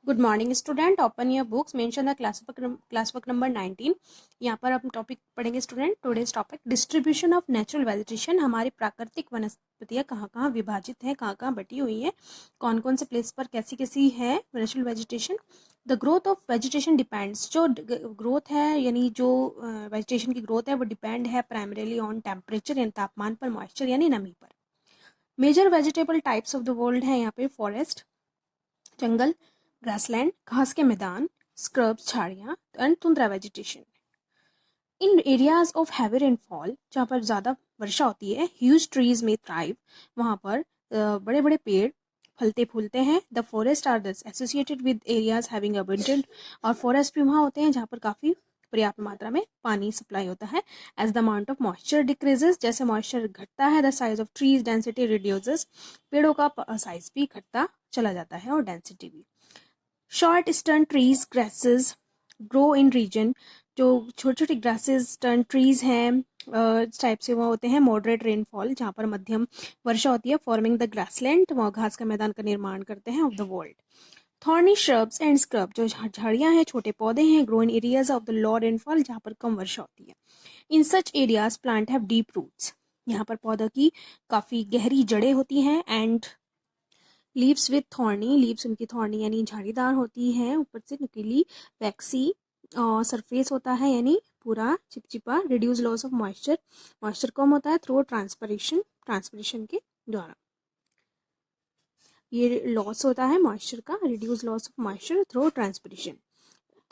Good morning student, open your books, mention the class work number 19। यहाँ पर हम topic पढ़ेंगे student. Today's topic distribution of natural vegetation. हमारी प्राकृतिक वनस्पतियाँ कहाँ कहाँ विभाजित हैं, कहाँ कहाँ बटी हुई हैं, कौन कौन से प्लेस पर कैसी कैसी है natural vegetation. The growth of vegetation depends, जो ग्रोथ है यानी जो वेजिटेशन की ग्रोथ है वो डिपेंड है प्राइमरीली ऑन टेम्परेचर यानी तापमान पर, मॉइस्चर यानी नमी पर। Major vegetable types of the world है यहाँ पे फॉरेस्ट जंगल, ग्रासलैंड घास के मैदान, स्क्रब्स झाड़ियाँ and tundra vegetation. In areas of heavy rainfall, जहाँ पर ज़्यादा वर्षा होती है, ह्यूज ट्रीज में थ्राइव, वहाँ पर बड़े बड़े पेड़ फलते फूलते हैं। द फॉरेस्ट आर दस associated with areas having abundant, और फॉरेस्ट भी वहाँ होते हैं जहाँ पर काफ़ी पर्याप्त मात्रा में पानी सप्लाई होता है। As the amount of moisture decreases, जैसे मॉइस्चर घटता है, the size of trees density reduces, पेड़ों का साइज भी घटता चला जाता है और डेंसिटी भी। Short stern trees grasses grow in region, जो छोटे छोटे ग्रासेस स्टर्न ट्रीज हैं इस टाइप से वो होते हैं। मॉडरेट रेनफॉल, जहाँ पर मध्यम वर्षा होती है, फॉर्मिंग द ग्रासलैंड, वो घास का मैदान का निर्माण करते हैं of the world. Thorny shrubs and scrub, जो झाड़ियाँ हैं, छोटे पौधे हैं, grow in areas of the low rainfall, जहाँ पर कम वर्षा होती है। In such areas plant have deep roots, यहाँ पर पौधों की काफ़ी गहरी जड़ें होती हैं। And leaves with thorny, leaves उनकी थॉर्नी यानी झाड़ीदार होती है, ऊपर से नुकीली वैक्सी और सरफेस होता है यानी पूरा चिपचिपा। Reduce loss of moisture, moisture कम होता है थ्रू ट्रांसपिरेशन के द्वारा। ये लॉस होता है मॉइस्चर का, reduce loss of moisture through transpiration.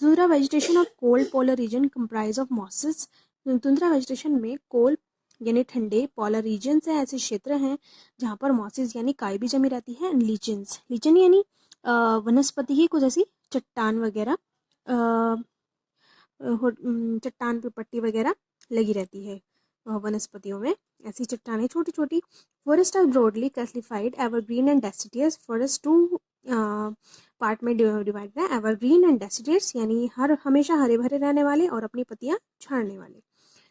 Tundra vegetation of cold polar region comprise of mosses, tundra vegetation में कोल्ड यानी ठंडे पोलर रीजन है, ऐसे क्षेत्र हैं जहाँ पर मॉसेस यानी काई भी जमी रहती है। लीचन्स, लीचन यानी वनस्पति ही कुछ ऐसी चट्टान वगैरह, चट्टान पे पट्टी वगैरह लगी रहती है वनस्पतियों में, ऐसी चट्टानें छोटी छोटी। Forest are broadly classified evergreen and deciduous. Forest two part में डिवाइड है, एवरग्रीन एंड डेसिडियस यानी हमेशा हरे भरे रहने वाले और अपनी पत्तियां झाड़ने वाले।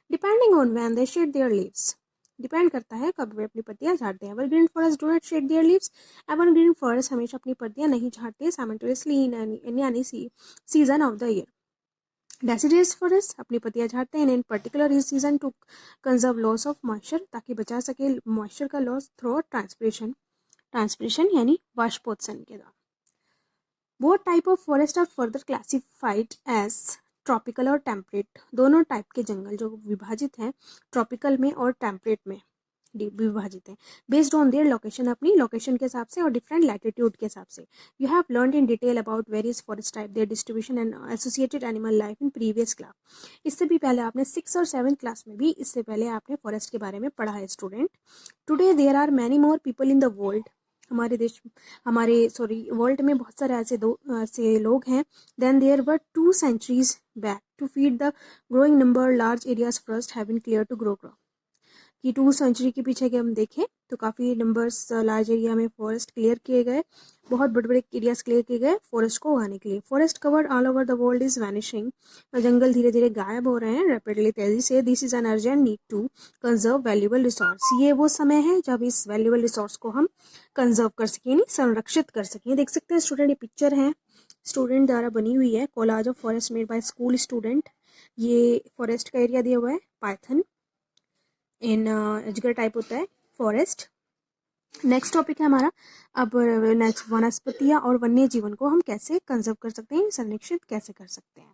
Depending on when they shade there leaves, depend करता है कब वे अपनी पत्तियां झाड़ते हैं। Evergreen forest do not shade there leaves, evergreen forest हमेशा अपनी पत्तियां नहीं झाड़ते साइमल्टेनियसली इन यानी season of the year. Deciduous forest अपनी पत्तियां झाड़ते हैं इन particular season two conserve loss of moisture, ताकि बचा सके मॉइस्चर का लॉस थ्रू ट्रांसपिरेशन यानी वाष्पोत्सर्जन के द्वारा। Both type of forest are further classified as tropical और टेम्परेट। दोनों टाइप के जंगल जो विभाजित हैं ट्रॉपिकल में और टेम्परेट में विभाजित है, बेस्ड ऑन देयर लोकेशन, अपनी लोकेशन के हिसाब से और डिफरेंट लैटिट्यूड के हिसाब से। You have learned in detail about various forest type, there distribution and associated animal life in previous class. इससे भी पहले आपने 6 और 7 क्लास में भी इससे पहले आपने फॉरेस्ट के बारे में पढ़ा है student. Today there are many more people in the world, world में बहुत सारे ऐसे लोग हैं than there were 2 centuries back. To feed the growing number large areas forest have been clear to grow crop, कि 2 सेंचुरी के पीछे के हम देखें तो काफ़ी नंबर्स लार्ज एरिया में फॉरेस्ट क्लियर किए गए, बहुत बड़े बड़े एरियाज क्लियर किए गए फॉरेस्ट को उगाने के लिए। Forest covered all over the world is vanishing, जंगल धीरे धीरे गायब हो रहे हैं रैपिडली, तेजी से। This is an urgent need to conserve valuable resource, ये वो समय है जब इस वैल्यूएबल रिसोर्स को हम कंजर्व कर सकें यानी संरक्षित कर सकें। देख सकते हैं स्टूडेंट, ये पिक्चर है स्टूडेंट द्वारा बनी हुई है, collage of forest made by school student. ये फॉरेस्ट का एरिया दिया हुआ है, पाइथन इन एजुकेटर टाइप होता है फॉरेस्ट। नेक्स्ट टॉपिक है हमारा अब नेक्स्ट, वनस्पतियाँ और वन्य जीवन को हम कैसे कंजर्व कर सकते हैं, संरक्षित कैसे कर सकते हैं।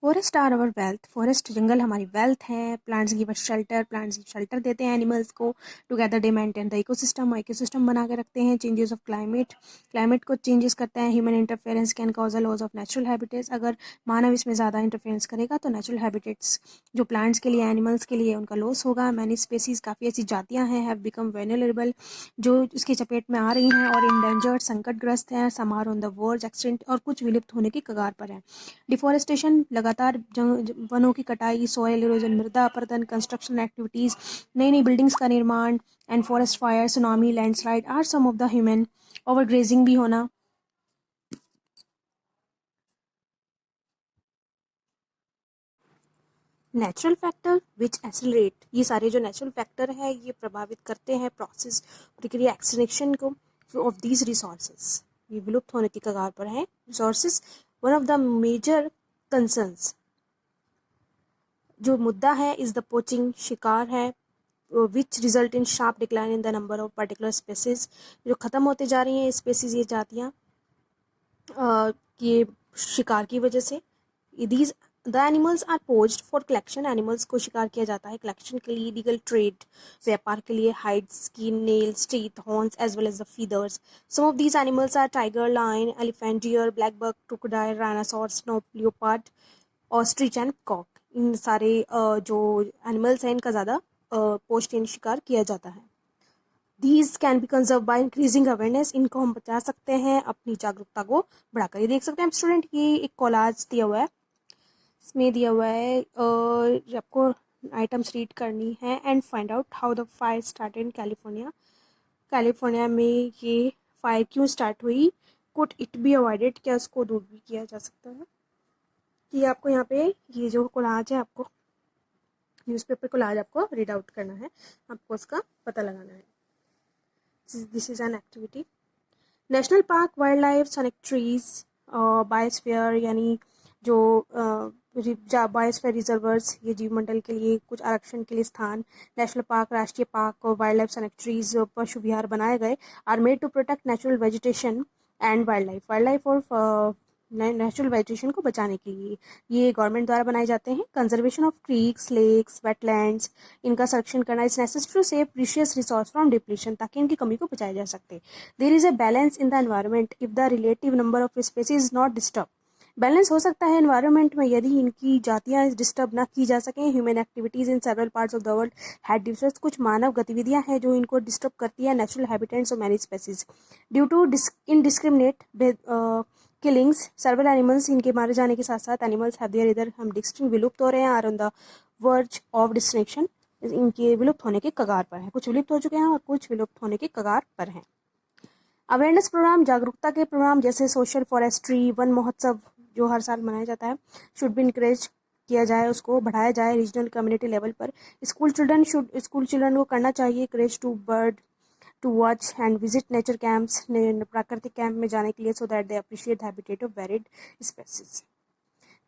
Forest are our wealth, forest जंगल हमारी वेल्थ है। Plants give us shelter, plants shelter देते हैं एनिमल्स को। Together they maintain the ecosystem, ecosystem बना के रखते हैं। चेंजेस ऑफ क्लाइमेट को चेंजेस करते हैं। Human interference can cause a loss of natural habitats, अगर मानव इसमें ज़्यादा इंटरफेरेंस करेगा तो नेचुरल हैबिटेट्स जो प्लांट्स के लिए, एनिमल्स के लिए, उनका लॉस होगा। मैनी स्पेसीज, काफ़ी ऐसी जातियाँ हैं, हैव बिकम वेनरेबल, जो इसकी चपेट में आ रही हैं और इंडेंजर्ड, संकटग्रस्त हैं। Some are on the verge extinct, और कुछ विलुप्त होने की कगार पर हैं। डिफॉरेस्टेशन, लगातार वनों की कटाई, सॉयल इरोजन, मृदा अपरदन, कंस्ट्रक्शन एक्टिविटीज, नई नई बिल्डिंग्स का निर्माण, and forest fire, tsunami, landslide are some of the human. Overgrazing भी होना। नेचुरल फैक्टर विच एक्सेलरेट, ये सारे जो नेचुरल फैक्टर है ये प्रभावित करते हैं प्रोसेस, प्रक्रिया, एक्सटिंक्शन को ऑफ दीज रिसोर्सेज। ये विलुप्त होने की कगार पर है। Resources one of the major concerns, जो मुद्दा है इज द पोचिंग, शिकार है, which result in sharp decline in the number of particular species, जो ख़त्म होते जा रही हैं स्पेसीज, ये जातियाँ ये शिकार की वजह से। These the animals are poached for collection, animals को शिकार किया जाता है कलेक्शन के लिए, लीगल ट्रेड, व्यापार के लिए, hide, skin, nails, teeth, horns as well as the feathers. Some of these animals are tiger, lion, elephant, deer, black buck, crocodile, rhinoceros, snow leopard, ostrich and cock. इन सारे जो animals हैं इनका ज़्यादा post यानी शिकार किया जाता है। These can be conserved by increasing awareness, इनको हम बचा सकते हैं अपनी जागरूकता को बढ़ाकर। ये देख सकते हैं स्टूडेंट, ये एक कोलाज दिया हुआ है, इसमें दिया हुआ है आपको आइटम्स रीड करनी है and find out how the fire start in California. California में ये फायर क्यों स्टार्ट हुई, कुड इट बी अवॉइडेड, क्या उसको दूर भी किया जा सकता है। ये आपको यहाँ पे ये जो कोलाज है, आपको न्यूज़पेपर कोलाज आपको रीड आउट करना है, आपको उसका पता लगाना है। This is an activity. National park, wild life sanctuaries, biosphere यानी जो बायोस्फीयर रिजर्वर्स, ये जीवमंडल के लिए कुछ आरक्षण के लिए स्थान, नेशनल पार्क, राष्ट्रीय पार्क और वाइल्ड लाइफ सैंक्चुरीज, पशु विहार बनाए गए, are made to protect natural vegetation and wild life और नेचुरल वेजिटेशन को बचाने के लिए ये गवर्नमेंट द्वारा बनाए जाते हैं। Conservation of creeks, lakes, wetlands, इनका संरक्षण करना is necessary to save precious resource from depletion, ताकि इनकी कमी को बचाया जा सके। There is a balance in the environment if the relative number of species is not disturb. Balance हो सकता है एनवायरनमेंट में यदि इनकी जातियां डिस्टर्ब ना की जा सकें। Human activities in several parts of the world had disturb, कुछ मानव गतिविधियां हैं जो इनको डिस्टर्ब करती है natural habitats of many species. Due to indiscriminate killings several animals, इनके मारे जाने के साथ साथ एनिमल्स हैव देयर इधर हम डिस्टिंक्ट विलुप्त हो रहे हैं, are on the verge of distinction, इनके विलुप्त होने के कगार पर हैं। कुछ विलुप्त हो चुके हैं और कुछ विलुप्त होने के कगार पर हैं। अवेयरनेस प्रोग्राम, जागरूकता के प्रोग्राम जैसे सोशल फॉरेस्ट्री, वन महोत्सव जो हर साल मनाया जाता है, शुड बी इनकरेज किया जाए, उसको बढ़ाया जाए रीजनल कम्युनिटी लेवल पर। स्कूल चिल्ड्रन को करना चाहिए courage to bird to watch and visit nature camps, प्राकृतिक कैंप में जाने के लिए, so that they appreciate the habitat of varied species.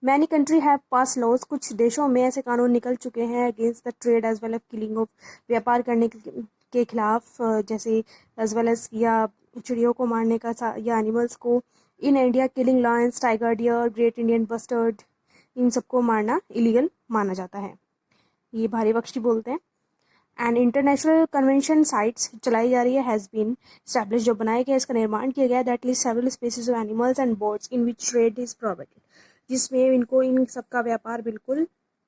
Many country have pass laws, कुछ देशों में ऐसे कानून निकल चुके हैं against the trade as well as killing of, व्यापार करने के खिलाफ, जैसे एज वेल एज या चिड़ियों को मारने का या एनिमल्स को। In India killing lions, tiger, deer, great Indian bustard, इन सबको मारना इलीगल माना जाता है, ये भारी पक्षी बोलते हैं। एंड इंटरनेशनल कन्वेंशन साइट्स चलाई जा रही है, हैज़ बीन स्टैब्लिश, जो बनाया गया, इसका निर्माण किया गया, that least several species of animals and birds in which trade is prohibited, जिसमें इनको इन सबका व्यापार बिल्कुल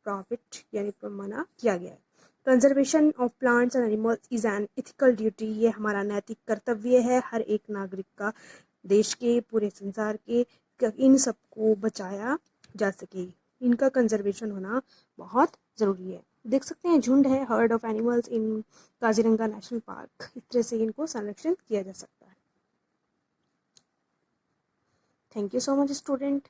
प्रॉफिट यानी मना किया गया है। Conservation of plants and animals is an ethical duty, ये हमारा नैतिक कर्तव्य है हर एक नागरिक का, देश के पूरे संसार के, इन सबको बचाया जा सके, इनका कंजर्वेशन होना बहुत ज़रूरी है। देख सकते हैं झुंड है, heard of animals in Kaziranga national park, इस तरह से इनको संरक्षण किया जा सकता है। Thank you so much student.